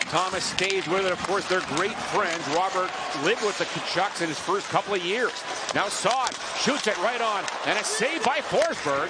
Thomas stays with it. Of course, they're great friends. Robert lived with the Tkachuks in his first couple of years. Now Saad shoots it right on, and a save by Forsberg.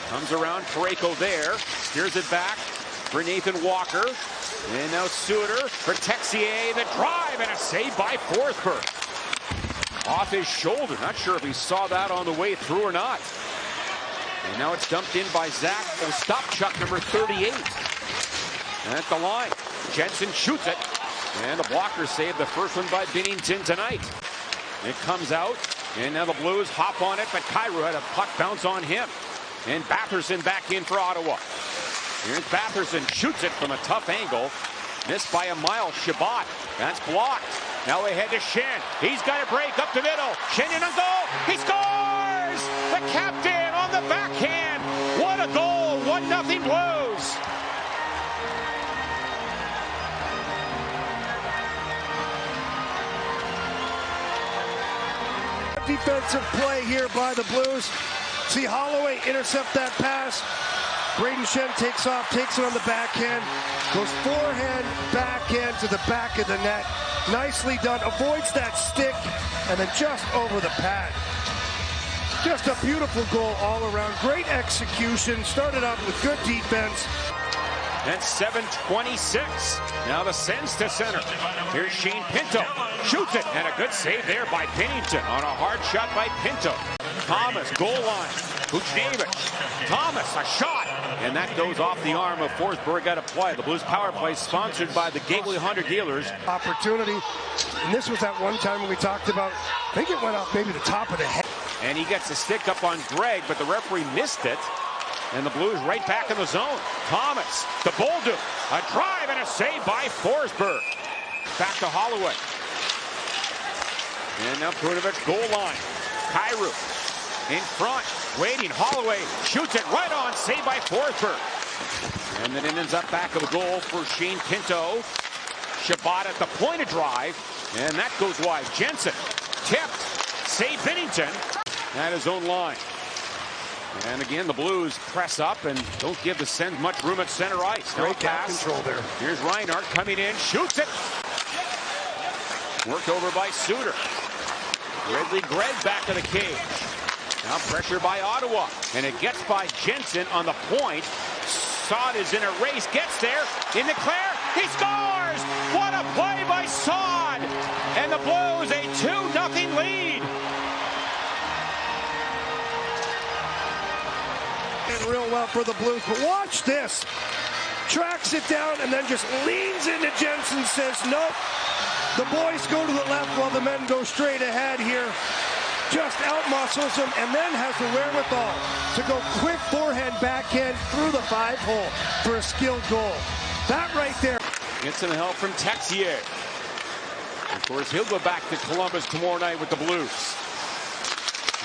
Comes around Parayko there, steers it back for Nathan Walker. And now Suter for Texier, the drive, and a save by Forsberg. Off his shoulder. Not sure if he saw that on the way through or not. And now it's dumped in by Zach Ostapchuk, number 38. At the line, Jensen shoots it. And the blocker saved the first one by Binnington tonight. It comes out, and now the Blues hop on it, but Kyrou had a puck bounce on him. And Batherson back in for Ottawa. Here's Batherson, shoots it from a tough angle. Missed by a mile. Shabbat, that's blocked. Now ahead to Shen. He's got a break up the middle. Shen in on goal. He scores! The captain on the backhand. What a goal. 1-0 Blues. Defensive play here by the Blues. See Holloway intercept that pass. Braden Shen takes off, takes it on the backhand, goes forehand, backhand to the back of the net. Nicely done, avoids that stick, and then just over the pad. Just a beautiful goal all around. Great execution, started out with good defense. And 7:26. Now the sends to center. Here's Shane Pinto. Shoots it, and a good save there by Binnington on a hard shot by Pinto. Thomas, goal line. Buchnevich. Thomas, a shot. And that goes off the arm of Forsberg out of play. The Blues power play sponsored by the Gateway Honda dealers. Opportunity. And this was that one time when we talked about, I think it went off maybe the top of the head. And he gets a stick up on Greg, but the referee missed it. And the Blues right back in the zone. Thomas, the Bolduc. A drive and a save by Forsberg. Back to Holloway. And now Perunovic, goal line. Kyrou in front, waiting. Holloway shoots it right on, saved by Forsberg. And then it ends up back of the goal for Shane Pinto. Shabbat at the point of drive, and that goes wide. Jensen tipped, save Binnington at his own line. And again, the Blues press up and don't give the Sens much room at center ice. Great gap control there. Here's Reinhart coming in, shoots it. Worked over by Suter. Ridley Gregg back to the cage. Now pressure by Ottawa, and it gets by Jensen on the point. Saad is in a race, gets there, in the clear, he scores! What a play by Saad! And the Blues a 2-0 lead. And real well for the Blues, but watch this. Tracks it down and then just leans into Jensen, says nope. The boys go to the left while the men go straight ahead here. Just outmuscles him and then has the wherewithal to go quick forehand backhand through the 5-hole for a skilled goal. That right there. Gets some help from Texier. Of course, he'll go back to Columbus tomorrow night with the Blues.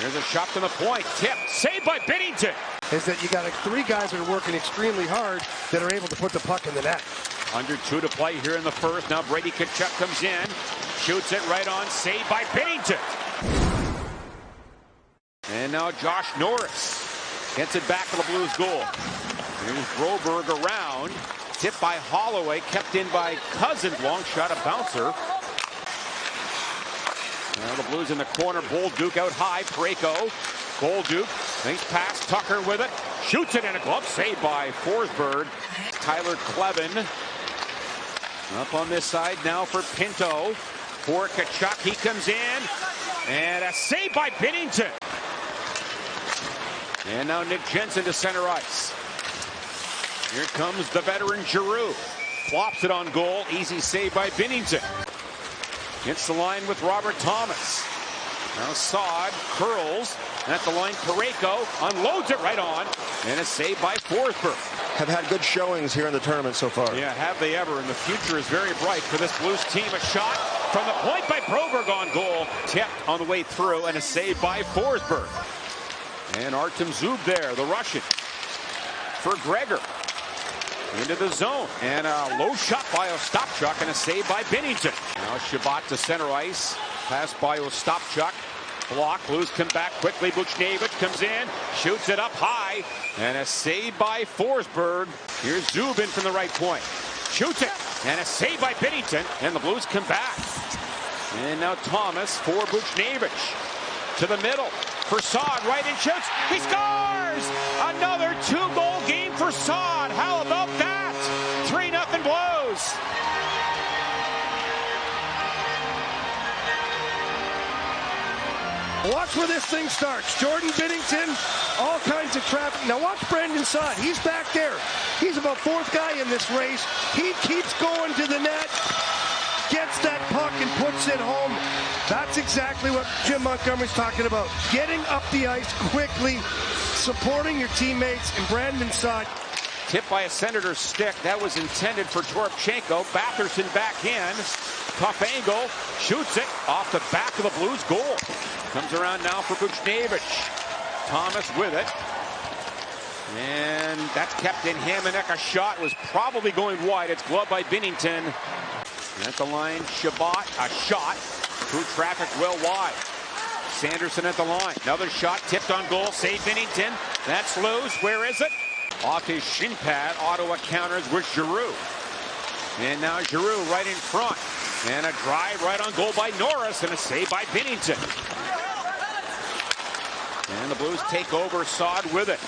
Here's a shot from the point. Tip. Saved by Binnington. Is that you got three guys that are working extremely hard that are able to put the puck in the net. Under 2 to play here in the first. Now Brady Tkachuk comes in. Shoots it right on. Saved by Binnington. And now Josh Norris gets it back to the Blues goal. Here's Broberg around. Tipped by Holloway. Kept in by Cousins. Long shot, a bouncer. Now the Blues in the corner. Bolduc out high. Parayko. Bolduc. Nice pass. Tucker with it. Shoots it in a glove. Saved by Forsberg. Tyler Kleven. Up on this side now for Pinto. For Tkachuk. He comes in. And a save by Binnington. And now Nick Jensen to center ice. Here comes the veteran Giroux. Flops it on goal. Easy save by Binnington. Hits the line with Robert Thomas. Now Saad curls. At the line, Parayko unloads it right on. And a save by Forsberg. Have had good showings here in the tournament so far. Yeah, have they ever. And the future is very bright for this Blues team. A shot from the point by Broberg on goal. Tipped on the way through. And a save by Forsberg. And Artem Zub there, the Russian. For Gregor. Into the zone. And a low shot by Ostapchuk and a save by Binnington. Now Shabbat to center ice. Pass by Ostapchuk. Block. Blues come back quickly. Buchnevich comes in. Shoots it up high. And a save by Forsberg. Here's Zubin from the right point. shoots it, and a save by Binnington, and the Blues come back. And now Thomas for Buchnevich to the middle. For Saad, right and shoots. He scores! Another 2-goal game for Saad. How about that? 3-0 Blues. Watch where this thing starts. Jordan Binnington, all kinds of traffic. Now watch Brandon Saad. He's back there. He's about fourth guy in this race. He keeps going to the net, gets that puck and puts it home. That's exactly what Jim Montgomery's talking about. Getting up the ice quickly, supporting your teammates, and Brandon Saad. Tipped by a Senator's stick. That was intended for Toropchenko. Batherson back in. Tough angle. Shoots it off the back of the Blues goal. Comes around now for Buchnevich. Thomas with it. And that's kept in. Hamonic. A shot was probably going wide. It's gloved by Binnington. At the line, Shabbat. A shot. Through traffic well wide. Sanderson at the line. Another shot tipped on goal. Save Binnington. That's loose. Where is it? Off his shin pad. Ottawa counters with Giroux. And now Giroux right in front. And a drive right on goal by Norris. And a save by Binnington. And the Blues take over. Saad with it.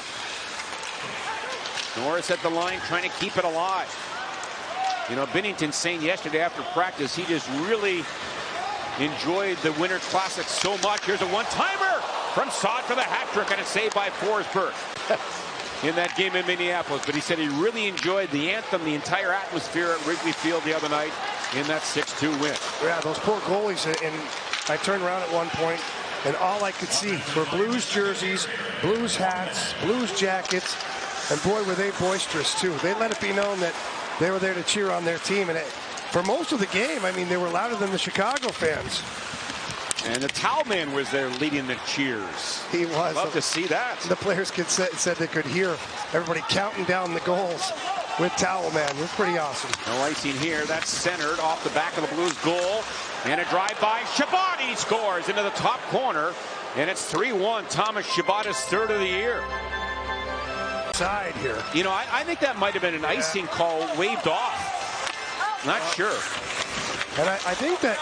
Norris at the line trying to keep it alive. You know, Binnington saying yesterday after practice he just really enjoyed the Winter Classic so much. Here's a one-timer from Saad for the hat trick and a save by Forsberg in that game in Minneapolis. But he said he really enjoyed the anthem, the entire atmosphere at Wrigley Field the other night in that 6-2 win. Yeah, those poor goalies. And I turned around at one point, and all I could see were Blues jerseys, Blues hats, Blues jackets, and boy, were they boisterous, too. They let it be known that they were there to cheer on their team, and for most of the game, I mean, they were louder than the Chicago fans. And the towel man was there leading the cheers. He was. Love to see that. The players said they could hear everybody counting down the goals with towel man. It was pretty awesome. No icing here. That's centered off the back of the Blues goal. And a drive by Shabbat. He scores into the top corner. And it's 3-1. Thomas Shabbat is third of the year. Side here. You know, I think that might have been an icing call waved off. Not sure. And I think that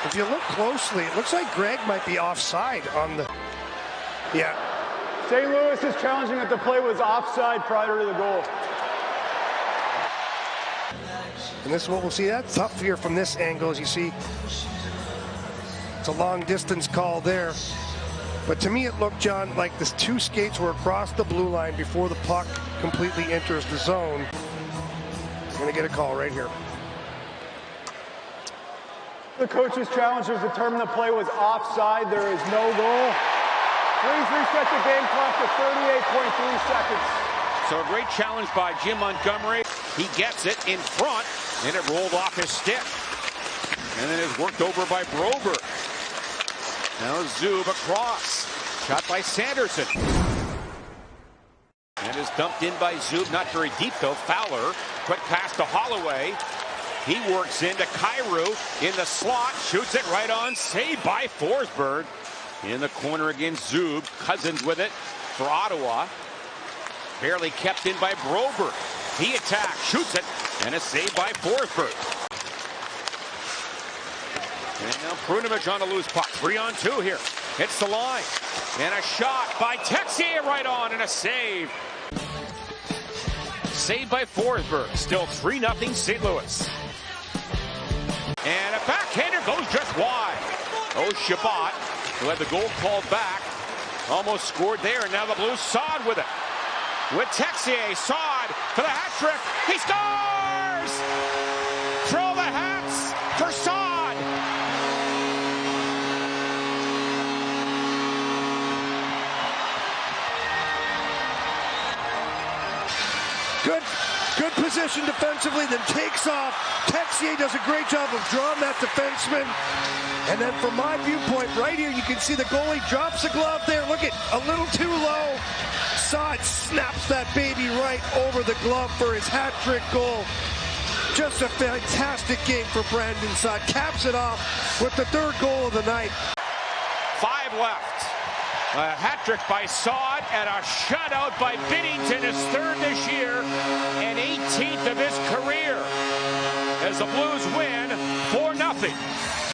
if you look closely, it looks like Greg might be offside on the... Yeah. St. Louis is challenging that the play was offside prior to the goal. And this is what we'll see. That's tough here from this angle, as you see. It's a long distance call there. But to me, it looked, John, like the two skates were across the blue line before the puck completely enters the zone. We're going to get a call right here. The coach's challengers determined the play was offside. There is no goal. Please reset the game clock to 38.3 seconds. So a great challenge by Jim Montgomery. He gets it in front, and it rolled off his stick. And then is worked over by Broberg. Now Zub across. Shot by Sanderson. And is dumped in by Zub. Not very deep, though. Fowler. Quick pass to Holloway. He works into Kyrou in the slot. Shoots it right on. Saved by Forsberg. In the corner against Zub. Cousins with it for Ottawa. Barely kept in by Broberg. He attacks. Shoots it. And a save by Forsberg. And now Perunovich on a loose puck. 3-on-2 here. Hits the line. And a shot by Texier right on. And a save. Saved by Forsberg. Still 3-0 St. Louis. And a backhander goes just wide. Oh, Shabbat, who had the goal called back, almost scored there. And now the Blues. Saad with it. With Texier. Saad for the hat trick. He scores! Throw the hats for Saad. Good position defensively, then takes off. Texier does a great job of drawing that defenseman. And then from my viewpoint, right here, you can see the goalie drops the glove there. Look at a little too low. Saad snaps that baby right over the glove for his hat-trick goal. Just a fantastic game for Brandon Saad. Caps it off with the third goal of the night. 5 left. A hat-trick by Saad and a shutout by Binnington, his third this year, and 18 18th of his career as the Blues win 4-0.